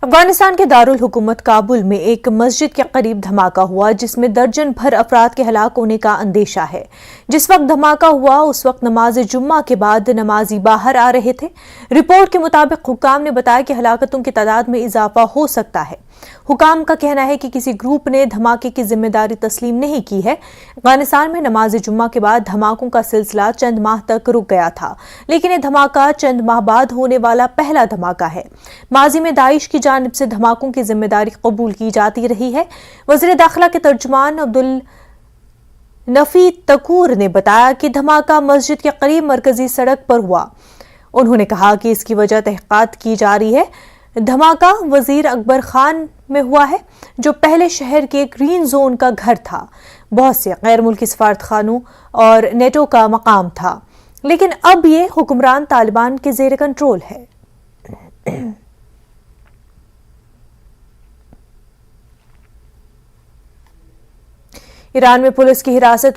افغانستان کے دارال حکومت کابل میں ایک مسجد کے قریب دھماکہ ہوا جس میں درجن بھر افراد کے ہلاک ہونے کا اندیشہ ہے۔ جس وقت دھماکہ ہوا اس وقت نماز جمعہ کے بعد نمازی باہر آ رہے تھے۔ رپورٹ کے مطابق حکام نے بتایا کہ ہلاکتوں کی تعداد میں اضافہ ہو سکتا ہے۔ حکام کا کہنا ہے کہ کسی گروپ نے دھماکے کی ذمہ داری تسلیم نہیں کی ہے۔ افغانستان میں نماز جمعہ کے بعد دھماکوں کا سلسلہ چند ماہ تک رک گیا تھا، لیکن یہ دھماکہ چند ماہ بعد ہونے والا پہلا دھماکہ ہے۔ ماضی میں داعش کی جانب سے دھماکوں کی ذمہ داری قبول کی جاتی رہی ہے۔ وزیر داخلہ کے ترجمان عبدالنفی تکور نے بتایا کہ دھماکہ مسجد کے قریب مرکزی سڑک پر ہوا۔ انہوں نے کہا کہ اس کی وجہ تحقیقات کی جا رہی ہے۔ دھماکہ وزیر اکبر خان میں ہوا ہے جو پہلے شہر کے گرین زون کا گھر تھا۔ بہت سے غیر ملکی سفارتخانوں اور نیٹو کا مقام تھا، لیکن اب یہ حکمران طالبان کے زیر کنٹرول ہے۔ ایران میں پولیس کی حراست میں